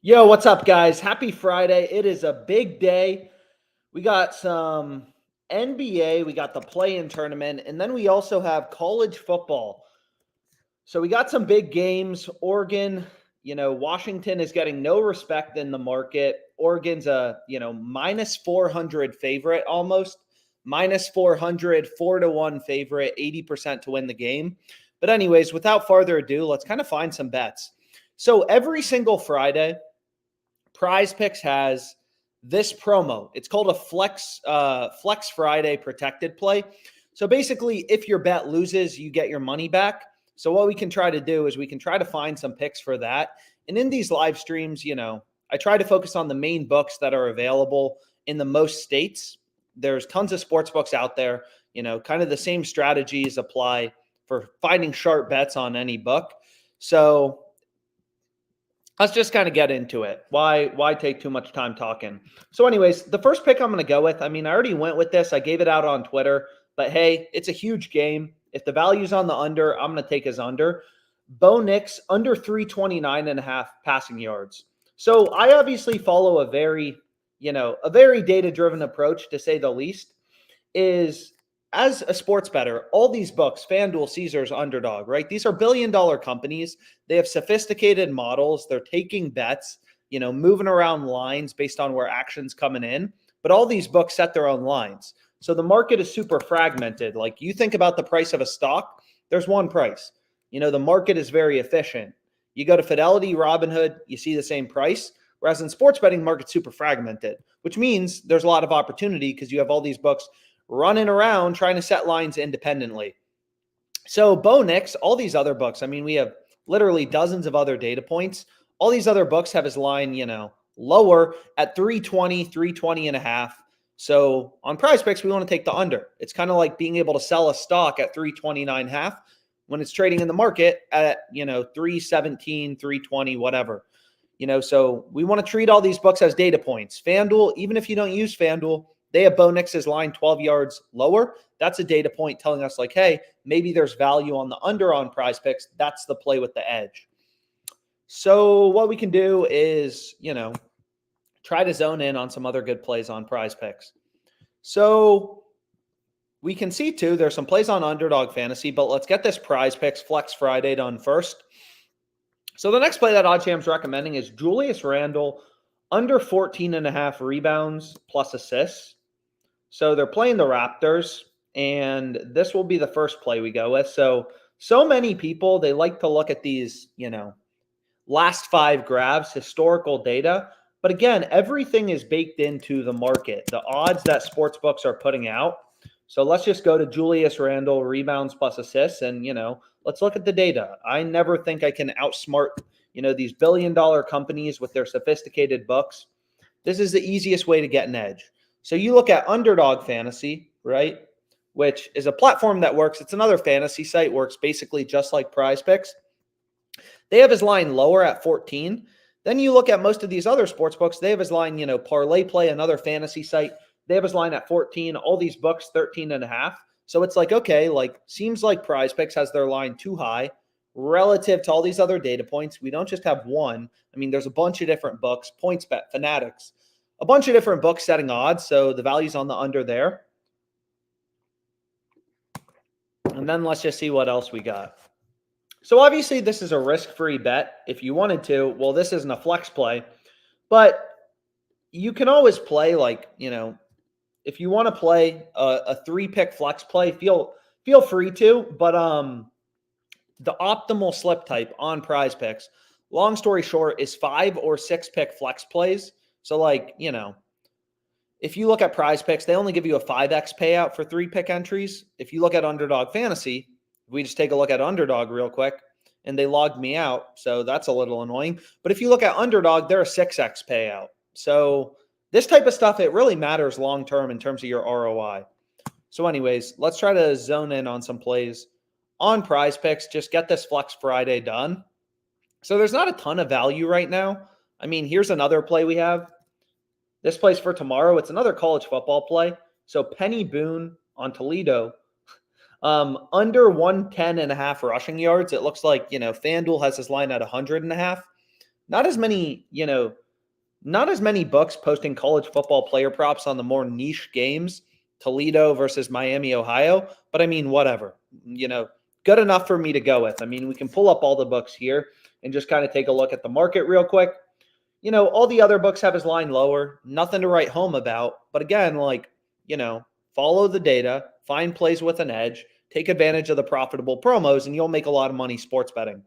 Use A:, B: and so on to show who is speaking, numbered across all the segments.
A: Yo, what's up, guys? Happy Friday. It is a big day. We got some NBA, we got the play-in tournament, and then we also have college football. So we got some big games. Oregon, Washington is getting no respect in the market. Oregon's a, minus 400 favorite almost. Minus 400, 4-1 favorite, 80% to win the game. But anyways, without further ado, let's kind of find some bets. So every single Friday, PrizePicks has this promo. It's called a Flex Friday protected play. So basically, if your bet loses, you get your money back. So what we can try to do is we can try to find some picks for that. And in these live streams, I try to focus on the main books that are available in the most states. There's tons of sports books out there. Kind of the same strategies apply for finding sharp bets on any book. So let's just kind of get into it. Why take too much time talking? So anyways, the first pick I'm going to go with, I already went with this. I gave it out on Twitter, but hey, it's a huge game. If the value's on the under, I'm going to take his under. Bo Nix, under 329.5 passing yards. So I obviously follow a very data-driven approach, to say the least, is as a sports bettor, all these books, FanDuel, Caesars, Underdog, right? These are billion-dollar companies. They have sophisticated models. They're taking bets, moving around lines based on where action's coming in. But all these books set their own lines. So the market is super fragmented. Like, you think about the price of a stock, there's one price. The market is very efficient. You go to Fidelity, Robinhood, you see the same price. Whereas in sports betting, market's super fragmented, which means there's a lot of opportunity because you have all these books running around trying to set lines independently. So Bo Nix, all these other books, we have literally dozens of other data points. All these other books have his line, lower at 320, 320.5. So on PrizePicks, we want to take the under. It's kind of like being able to sell a stock at 329.5 when it's trading in the market at, 317, 320, whatever. So we want to treat all these books as data points. FanDuel, even if you don't use FanDuel, they have Bo Nix's line 12 yards lower. That's a data point telling us, like, hey, maybe there's value on the under on PrizePicks. That's the play with the edge. So what we can do is, try to zone in on some other good plays on PrizePicks. So we can see, too, there's some plays on Underdog Fantasy, but let's get this PrizePicks Flex Friday done first. So the next play that OddsJam's recommending is Julius Randle, under 14.5 rebounds plus assists. So they're playing the Raptors, and this will be the first play we go with. So many people, they like to look at these, last five grabs, historical data. But again, everything is baked into the market, the odds that sports books are putting out. So let's just go to Julius Randle, rebounds plus assists, and, let's look at the data. I never think I can outsmart, these billion-dollar companies with their sophisticated books. This is the easiest way to get an edge. So you look at Underdog Fantasy, right, which is a platform that works. It's another fantasy site, works basically just like PrizePicks. They have his line lower at 14. Then you look at most of these other sports books. They have his line, ParlayPlay, another fantasy site. They have his line at 14. All these books, 13.5. So it's like, okay, seems like PrizePicks has their line too high relative to all these other data points. We don't just have one. There's a bunch of different books, PointsBet, Fanatics, a bunch of different books setting odds. So the value's on the under there. And then let's just see what else we got. So obviously this is a risk-free bet. If you wanted to, well, this isn't a flex play, but you can always play, if you want to play a 3-pick flex play, feel free to. But the optimal slip type on PrizePicks, long story short, is 5 or 6-pick flex plays. So if you look at PrizePicks, they only give you a 5x payout for 3-pick entries. If you look at Underdog Fantasy, we just take a look at Underdog real quick, and they logged me out, so that's a little annoying. But if you look at Underdog, they're a 6x payout. So this type of stuff, it really matters long-term in terms of your ROI. So anyways, let's try to zone in on some plays on PrizePicks. Just get this Flex Friday done. So there's not a ton of value right now. Here's another play we have. This play's for tomorrow. It's another college football play. So Penny Boone on Toledo, under 110.5 rushing yards. It looks like, FanDuel has his line at 100.5. not as many, not as many books posting college football player props on the more niche games, Toledo versus Miami, Ohio. But I mean, whatever, good enough for me to go with. I mean, we can pull up all the books here and just kind of take a look at the market real quick. All the other books have his line lower, nothing to write home about. But again, follow the data, find plays with an edge, take advantage of the profitable promos, and you'll make a lot of money sports betting.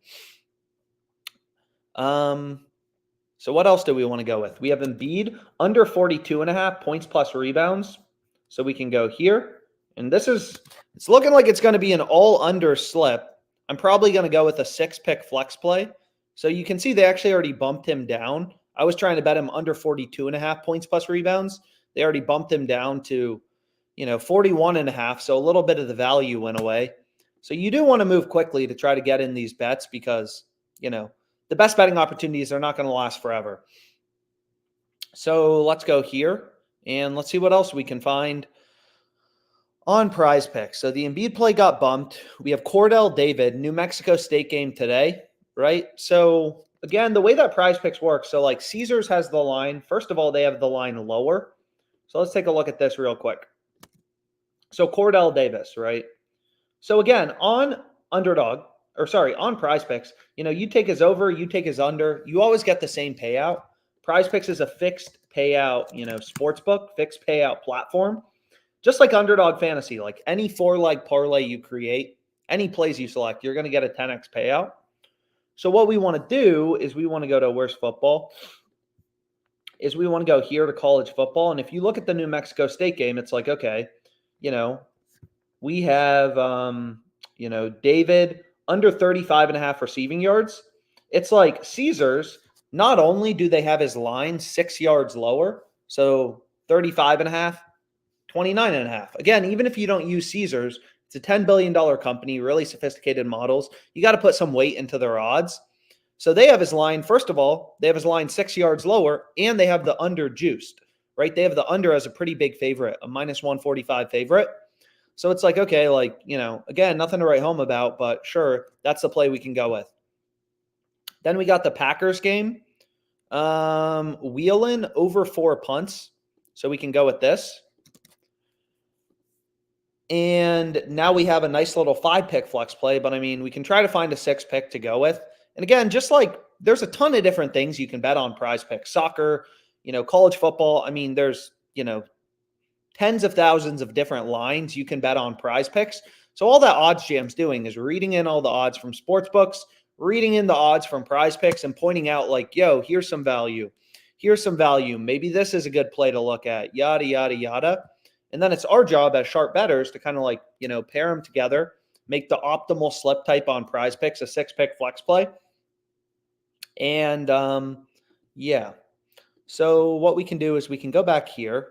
A: So what else do we want to go with? We have Embiid under 42.5 points plus rebounds. So we can go here. And it's looking like it's going to be an all under slip. I'm probably going to go with a 6-pick flex play. So you can see they actually already bumped him down. I was trying to bet him under 42.5 points plus rebounds. They already bumped him down to, 41.5. So a little bit of the value went away. So you do want to move quickly to try to get in these bets because, the best betting opportunities are not going to last forever. So let's go here and let's see what else we can find on PrizePicks. So the Embiid play got bumped. We have Cordell David, New Mexico State game today, right? So again, the way that PrizePicks works, so like Caesars has the line. First of all, they have the line lower. So let's take a look at this real quick. So Cordell Davis, right? So again, on on PrizePicks, you take his over, you take his under, you always get the same payout. PrizePicks is a fixed payout, sports book, fixed payout platform. Just like Underdog Fantasy, like any 4-leg parlay you create, any plays you select, you're going to get a 10x payout. So what we want to do is we want to go to where's football? Is we want to go here to college football. And if you look at the New Mexico State game, it's like, okay, we have, David under 35.5 receiving yards. It's like Caesars, not only do they have his line 6 yards lower, so 35.5, 29.5. Again, even if you don't use Caesars, it's a $10 billion company, really sophisticated models. You got to put some weight into their odds. So they have his line, first of all, they have his line 6 yards lower, and they have the under juiced, right? They have the under as a pretty big favorite, a minus 145 favorite. So it's like, okay, again, nothing to write home about, but sure, that's the play we can go with. Then we got the Packers game. Wheeling over 4 punts. So we can go with this. And now we have a nice little 5-pick flex play, but I mean, we can try to find a 6-pick to go with. And again, just like there's a ton of different things you can bet on PrizePicks, soccer, college football. I mean, there's, tens of thousands of different lines you can bet on PrizePicks. So all that Odds Jam's doing is reading in all the odds from sports books, reading in the odds from PrizePicks, and pointing out like, yo, here's some value. Here's some value. Maybe this is a good play to look at, yada, yada, yada. And then it's our job as sharp bettors to kind of pair them together, make the optimal slip type on PrizePicks, a 6-pick flex play. And yeah. So what we can do is we can go back here.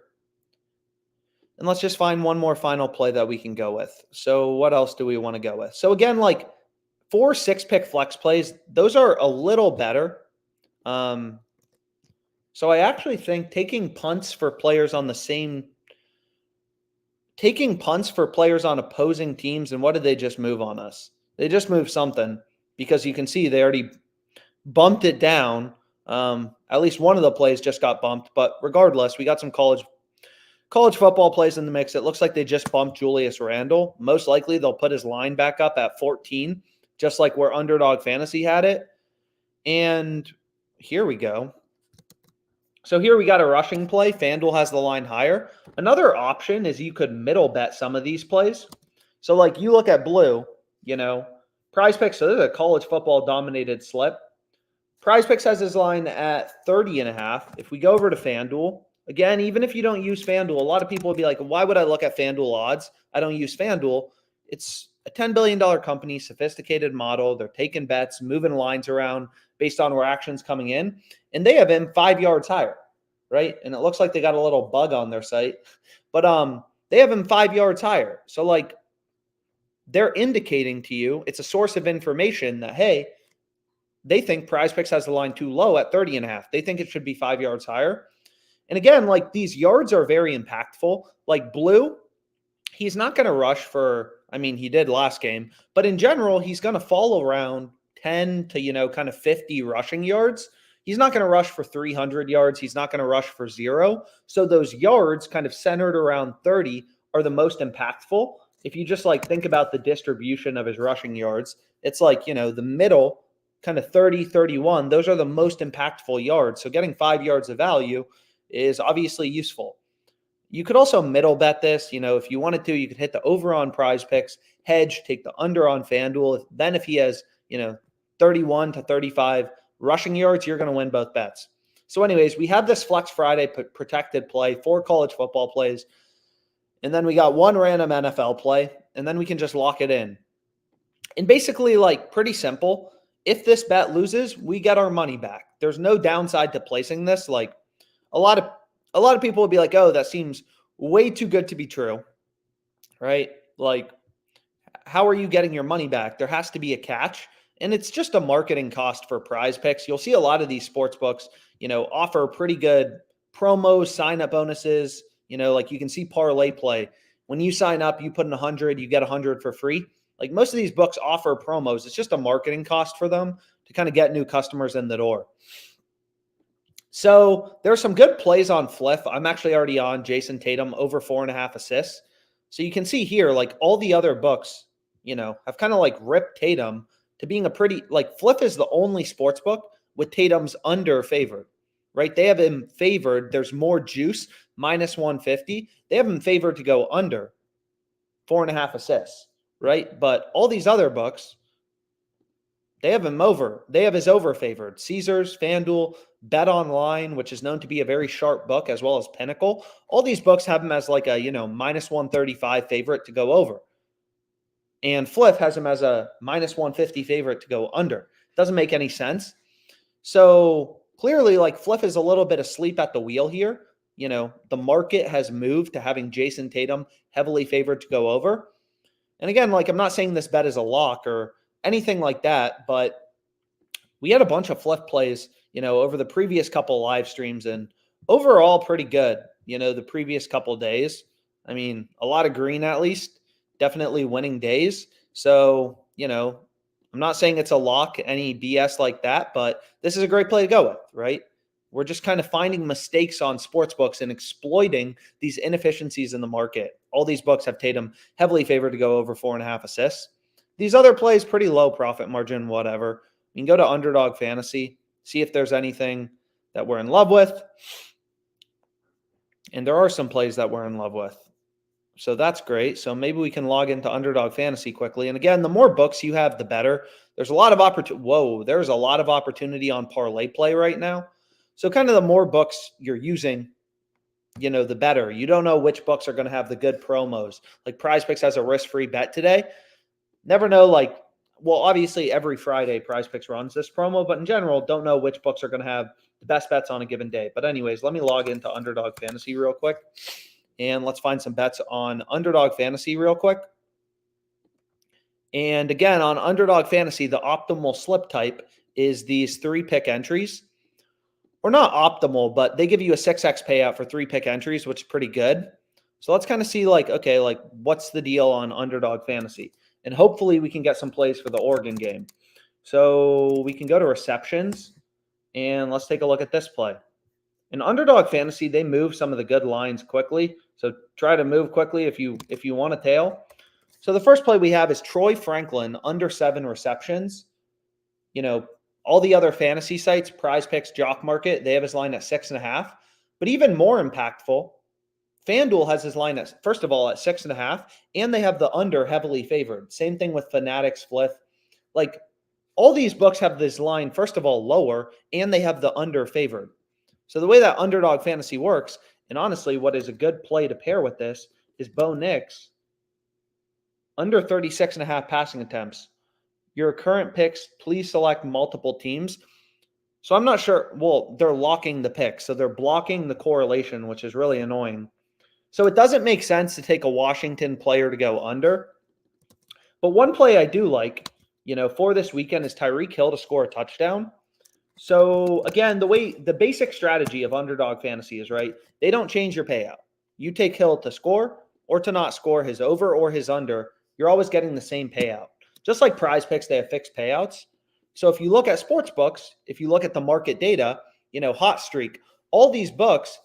A: And let's just find one more final play that we can go with. So what else do we want to go with? So again, 4 6-pick flex plays, those are a little better. So I actually think taking punts for players on opposing teams, and what did they just move on us? They just moved something because you can see they already bumped it down. At least one of the plays just got bumped, but regardless, we got some college football plays in the mix. It looks like they just bumped Julius Randle. Most likely they'll put his line back up at 14, just like where Underdog Fantasy had it. And here we go. So here we got a rushing play. FanDuel has the line higher. Another option is you could middle bet some of these plays. So you look at blue, PrizePicks, so this is a college football dominated slip. PrizePicks has his line at 30.5. If we go over to FanDuel, again, even if you don't use FanDuel, a lot of people will be like, why would I look at FanDuel odds? I don't use FanDuel. It's a $10 billion company, sophisticated model. They're taking bets, moving lines around based on reactions coming in. And they have him 5 yards higher, right? And it looks like they got a little bug on their site. But they have him 5 yards higher. So they're indicating to you, it's a source of information that, hey, they think PrizePicks has the line too low at 30.5. They think it should be 5 yards higher. And again, these yards are very impactful. Blue, he's not going to rush for, he did last game, but in general, he's going to fall around 10 to, kind of 50 rushing yards. he's not going to rush for 300 yards. He's not going to rush for 0. So those yards kind of centered around 30 are the most impactful. If you just like think about the distribution of his rushing yards, it's like, the middle kind of 30, 31. Those are the most impactful yards. So getting 5 yards of value is obviously useful. You could also middle bet this. If you wanted to, you could hit the over on PrizePicks, hedge, take the under on FanDuel. Then if he has, 31 to 35 rushing yards, you're going to win both bets. So anyways, we have this Flex Friday protected play, 4 college football plays, and then we got 1 random NFL play, and then we can just lock it in. And basically, like, pretty simple. If this bet loses, we get our money back. There's no downside to placing this. Like, a lot of people would be like, oh, that seems way too good to be true, right? Like, how are you getting your money back? There has to be a catch, and it's just a marketing cost for PrizePicks. You'll see a lot of these sports books, offer pretty good promos, sign-up bonuses. Like you can see ParlayPlay. When you sign up, you put in 100, you get 100 for free. Like most of these books offer promos. It's just a marketing cost for them to kind of get new customers in the door. So there's some good plays on Fliff. I'm actually already on Jason Tatum over 4.5 assists. So you can see here, like all the other books, have kind of like ripped Tatum to being a pretty, like Fliff is the only sports book with Tatum's under favored, right? They have him favored. There's more juice, minus 150. They have him favored to go under 4.5 assists, right? But all these other books, they have him over. They have his over favored. Caesars, FanDuel, Bet Online, which is known to be a very sharp book, as well as Pinnacle. All these books have him as like a, minus 135 favorite to go over. And Fliff has him as a minus 150 favorite to go under. Doesn't make any sense. So clearly, like Fliff is a little bit asleep at the wheel here. The market has moved to having Jason Tatum heavily favored to go over. And again, like I'm not saying this bet is a lock or anything like that, but we had a bunch of Fliff plays, over the previous couple live streams, and overall pretty good, the previous couple days. I mean, a lot of green at least, definitely winning days. So, I'm not saying it's a lock, any BS like that, but this is a great play to go with, right? We're just kind of finding mistakes on sports books and exploiting these inefficiencies in the market. All these books have Tatum heavily favored to go over 4.5 assists. These other plays, pretty low profit margin, whatever. You can go to Underdog Fantasy, see if there's anything that we're in love with. And there are some plays that we're in love with. So that's great. So maybe we can log into Underdog Fantasy quickly. And again, the more books you have, the better. There's a lot of opportunity. Whoa, there's a lot of opportunity on ParlayPlay right now. So kind of the more books you're using, the better. You don't know which books are going to have the good promos. Like PrizePicks has a risk-free bet today. Never know, obviously every Friday PrizePicks runs this promo, but in general, don't know which books are going to have the best bets on a given day. But anyways, let me log into Underdog Fantasy real quick, and let's find some bets on Underdog Fantasy real quick. And again, on Underdog Fantasy, the optimal slip type is these 3-pick entries. Or not optimal, but they give you a 6x payout for 3-pick entries, which is pretty good. So let's kind of see what's the deal on Underdog Fantasy? And hopefully we can get some plays for the Oregon game. So we can go to receptions, and let's take a look at this play. In Underdog Fantasy, they move some of the good lines quickly. So try to move quickly if you want a tail. So the first play we have is Troy Franklin, under 7 receptions. All the other fantasy sites, PrizePicks, JockMKT, they have his line at 6.5. But even more impactful, FanDuel has his line at, first of all, at 6.5, and they have the under heavily favored. Same thing with Fanatics, Fliff. Like, all these books have this line, first of all, lower, and they have the under favored. So the way that Underdog Fantasy works, and honestly, what is a good play to pair with this is Bo Nix, under 36.5 passing attempts. Your current picks, please select multiple teams. So I'm not sure. Well, they're locking the picks. So they're blocking the correlation, which is really annoying. So it doesn't make sense to take a Washington player to go under. But one play I do like, for this weekend is Tyreek Hill to score a touchdown. So again, the basic strategy of Underdog Fantasy is, right, they don't change your payout. You take Hill to score or to not score, his over or his under, you're always getting the same payout. Just like PrizePicks, they have fixed payouts. So if you look at sports books, if you look at the market data, hot streak, all these books,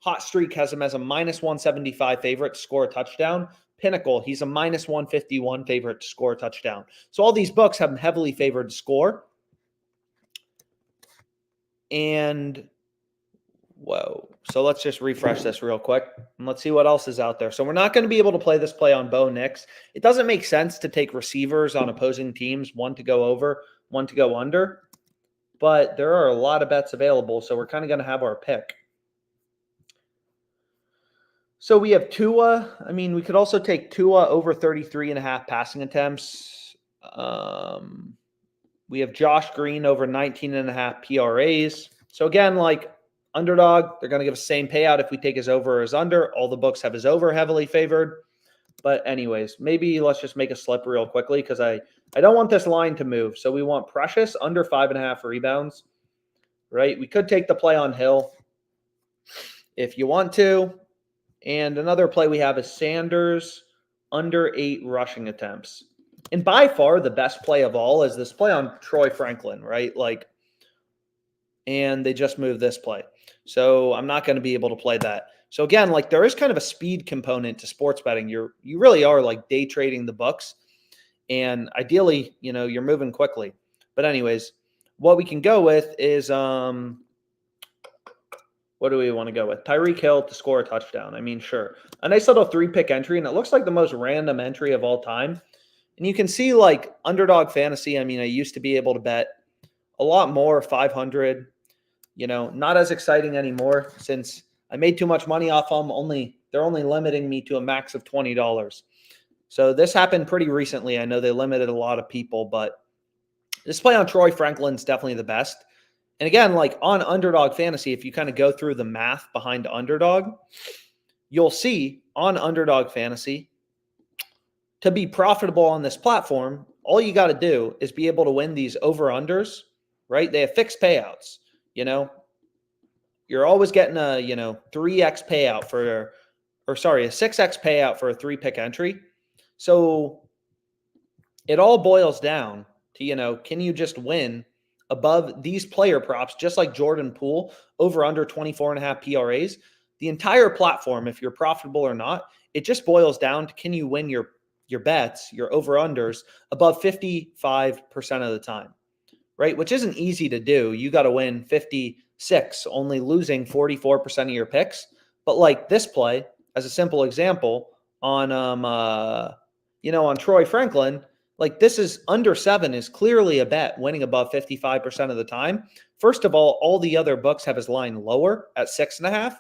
A: hot streak has him as a minus 175 favorite to score a touchdown. Pinnacle, he's a minus 151 favorite to score a touchdown. So all these books have him heavily favored to score. And whoa. So let's just refresh this real quick and let's see what else is out there. So we're not going to be able to play this play on Bo Nix. It doesn't make sense to take receivers on opposing teams, one to go over, one to go under. But there are a lot of bets available, so we're kind of going to have our pick. So we have Tua. I mean, we could also take Tua over 33.5 passing attempts. We have Josh Green over 19.5 PRAs. So again, like Underdog, they're going to give us the same payout if we take his over or his under. All the books have his over heavily favored. But anyways, maybe let's just make a slip real quickly because I don't want this line to move. So we want Precious under 5.5 rebounds, right? We could take the play on Hill if you want to. And another play we have is Sanders under 8 rushing attempts. And by far the best play of all is this play on Troy Franklin, right? And they just moved this play. So I'm not going to be able to play that. So again, there is kind of a speed component to sports betting. You really are day trading the books. And ideally, you're moving quickly. But anyways, what we can go with is what do we want to go with? Tyreek Hill to score a touchdown. I mean, sure. A nice little 3-pick entry, and it looks like the most random entry of all time. And you can see Underdog Fantasy. I mean, I used to be able to bet a lot more, 500. Not as exciting anymore since I made too much money off them. They're only limiting me to a max of $20. So this happened pretty recently. I know they limited a lot of people, but this play on Troy Franklin's definitely the best. And again, on Underdog Fantasy, if you kind of go through the math behind Underdog, you'll see on Underdog Fantasy, to be profitable on this platform, all you got to do is be able to win these over-unders, right? They have fixed payouts, You're always getting a, 3x payout a 6x payout for a 3-pick entry. So it all boils down to, can you just win above these player props, just like Jordan Poole, over under 24.5 PRAs? The entire platform, if you're profitable or not, it just boils down to, can you win your bets, your over-unders, above 55% of the time, right? Which isn't easy to do. You got to win 56, only losing 44% of your picks. But this play, as a simple example, on on Troy Franklin, this is under 7 is clearly a bet, winning above 55% of the time. First of all the other books have his line lower at 6.5.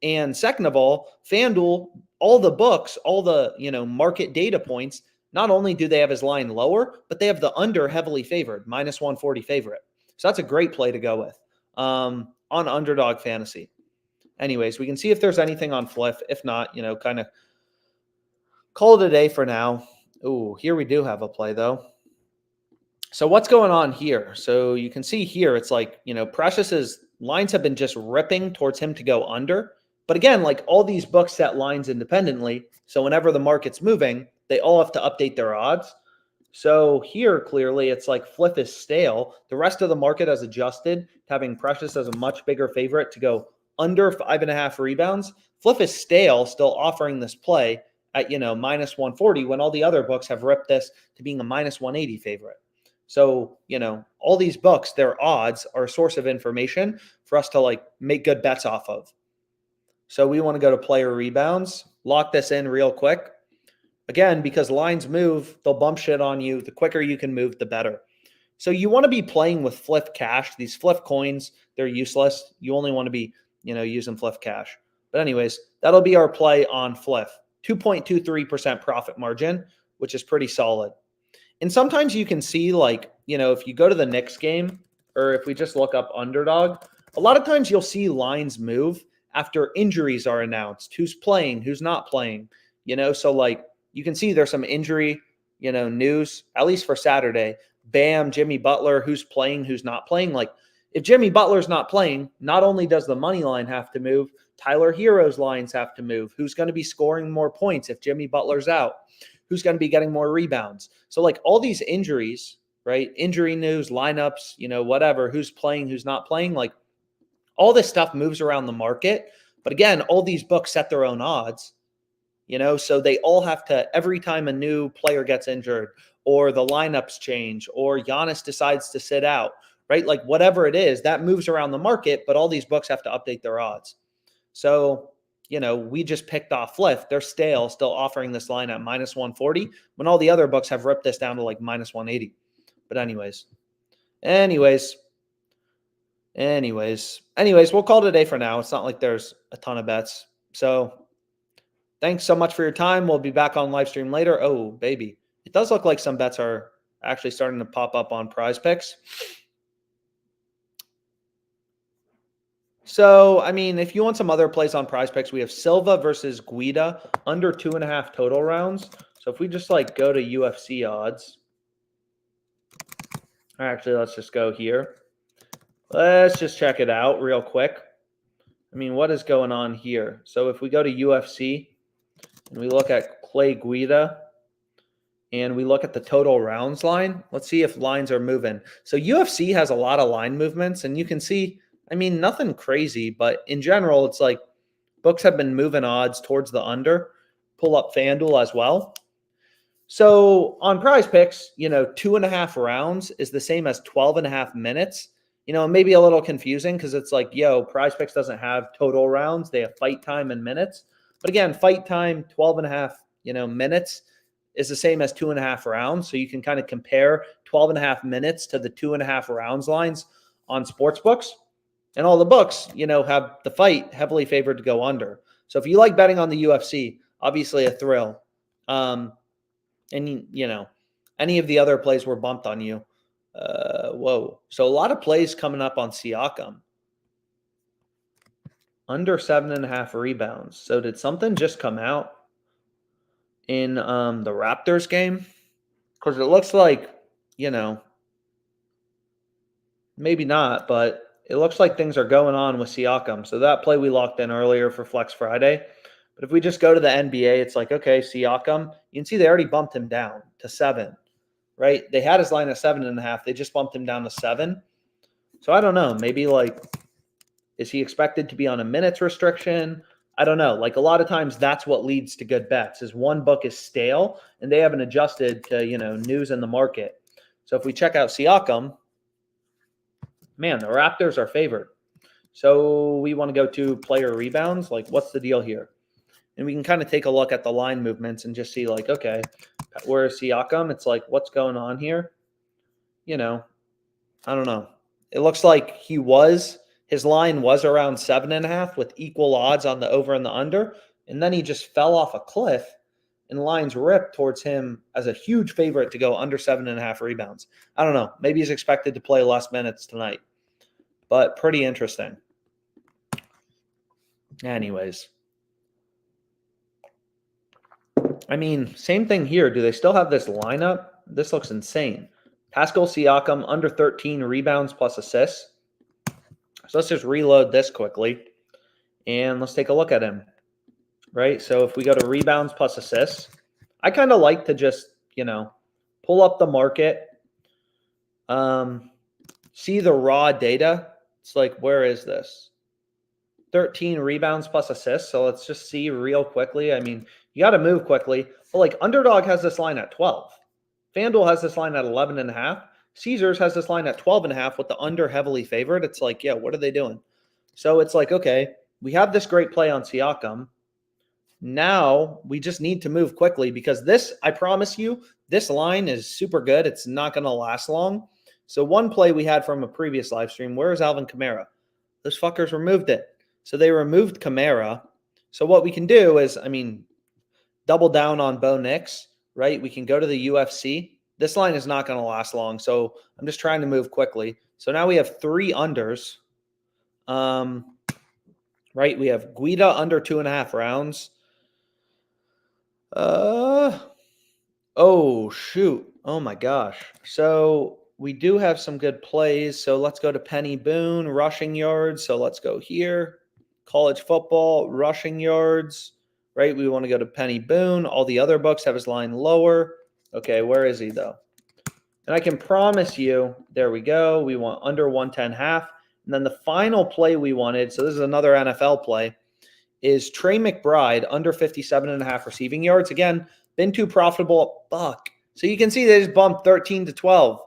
A: And second of all, FanDuel, all the books, all the, market data points, not only do they have his line lower, but they have the under heavily favored, minus 140 favorite. So that's a great play to go with on Underdog Fantasy. Anyways, we can see if there's anything on Fliff. If not, kind of call it a day for now. Ooh, here we do have a play, though. So what's going on here? So you can see here, it's Precious's lines have been just ripping towards him to go under. But again, all these books set lines independently. So whenever the market's moving, they all have to update their odds. So here, clearly, it's Fliff is stale. The rest of the market has adjusted, having Precious as a much bigger favorite to go under 5.5 rebounds. Fliff is stale, still offering this play at, minus 140 when all the other books have ripped this to being a minus 180 favorite. So, all these books, their odds are a source of information for us to make good bets off of. So we want to go to player rebounds, lock this in real quick. Again, because lines move, they'll bump shit on you. The quicker you can move, the better. So you want to be playing with Fliff cash. These Fliff coins, they're useless. You only want to be, using Fliff cash. But anyways, that'll be our play on Fliff. 2.23% profit margin, which is pretty solid. And sometimes you can see if you go to the Knicks game, or if we just look up Underdog, a lot of times you'll see lines move after injuries are announced. Who's playing, who's not playing, so you can see there's some injury, news, at least for Saturday. Bam, Jimmy Butler, who's playing, who's not playing. If Jimmy Butler's not playing, not only does the money line have to move, Tyler Hero's lines have to move. Who's going to be scoring more points if Jimmy Butler's out? Who's going to be getting more rebounds? So all these injuries, right? Injury news, lineups, whatever, who's playing, who's not playing. Like all this stuff moves around the market. But again, all these books set their own odds, so they all have to, every time a new player gets injured or the lineups change or Giannis decides to sit out, right? Like whatever it is, that moves around the market, but all these books have to update their odds. So, we just picked off Fliff. They're still offering this line at -140 when all the other books have ripped this down to like -180. But anyways, we'll call it a day for now. It's not like there's a ton of bets. So thanks so much for your time. We'll be back on live stream later. Oh, baby. It does look like some bets are actually starting to pop up on PrizePicks. So, if you want some other plays on PrizePicks, we have Silva versus Guida under 2.5 total rounds. So if we just go to UFC odds. Actually, let's just go here. Let's just check it out real quick. What is going on here? So if we go to UFC and we look at Clay Guida and we look at the total rounds line, let's see if lines are moving. So UFC has a lot of line movements, and you can see, nothing crazy, but in general, it's like books have been moving odds towards the under. Pull up FanDuel as well. So on PrizePicks, 2.5 rounds is the same as 12.5 minutes. Maybe a little confusing because it's like, PrizePicks doesn't have total rounds. They have fight time and minutes. But again, fight time, 12.5, minutes is the same as 2.5 rounds. So you can kind of compare 12.5 minutes to the 2.5 rounds lines on sports books. And all the books, have the fight heavily favored to go under. So if you like betting on the UFC, obviously a thrill. And, any of the other plays were bumped on you. Whoa. So a lot of plays coming up on Siakam. Under 7.5 rebounds. So did something just come out in the Raptors game? Because it looks like, maybe not, but it looks like things are going on with Siakam. So that play we locked in earlier for Flex Friday. But if we just go to the NBA, it's like, okay, Siakam, you can see they already bumped him down to 7, right? They had his line at 7.5. They just bumped him down to 7. So I don't know. Maybe is he expected to be on a minutes restriction? I don't know. A lot of times that's what leads to good bets is one book is stale and they haven't adjusted to, news in the market. So if we check out Siakam, man, the Raptors are favored. So we want to go to player rebounds. What's the deal here? And we can kind of take a look at the line movements and just see okay, where is Siakam? It's what's going on here? I don't know. It looks like his line was around 7.5 with equal odds on the over and the under. And then he just fell off a cliff and lines ripped towards him as a huge favorite to go under 7.5 rebounds. I don't know. Maybe he's expected to play less minutes tonight, but pretty interesting. Anyways. Same thing here. Do they still have this lineup? This looks insane. Pascal Siakam under 13 rebounds plus assists. So let's just reload this quickly and let's take a look at him, right? So if we go to rebounds plus assists, I kind of like to just, pull up the market, see the raw data. It's where is this? 13 rebounds plus assists. So let's just see real quickly. You got to move quickly. But Underdog has this line at 12. FanDuel has this line at 11.5. Caesars has this line at 12.5 with the under heavily favored. It's yeah, what are they doing? So it's okay, we have this great play on Siakam. Now we just need to move quickly because this, I promise you, this line is super good. It's not going to last long. So one play we had from a previous live stream, where is Alvin Kamara? Those fuckers removed it. So they removed Kamara. So what we can do is, double down on Bo Nix, right? We can go to the UFC. This line is not going to last long, so I'm just trying to move quickly. So now we have 3 unders, right? We have Guida under 2.5 rounds. Oh, shoot. Oh, my gosh. So we do have some good plays. So let's go to Penny Boone, rushing yards. So let's go here. College football, rushing yards. Right, we want to go to Penny Boone. All the other books have his line lower. Okay, where is he, though? And I can promise you, there we go. We want under 110.5. And then the final play we wanted, so this is another NFL play, is Trey McBride under 57.5 receiving yards. Again, been too profitable at buck. So you can see they just bumped 13 to 12.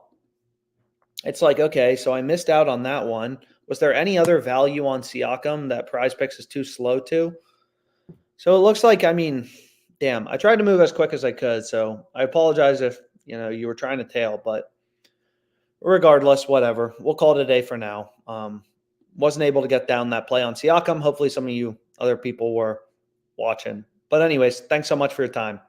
A: It's like, okay, so I missed out on that one. Was there any other value on Siakam that PrizePicks is too slow to? So it looks like, I mean, damn, I tried to move as quick as I could. So I apologize if, you were trying to tail, but regardless, whatever. We'll call it a day for now. Wasn't able to get down that play on Siakam. Hopefully some of you other people were watching. But anyways, thanks so much for your time.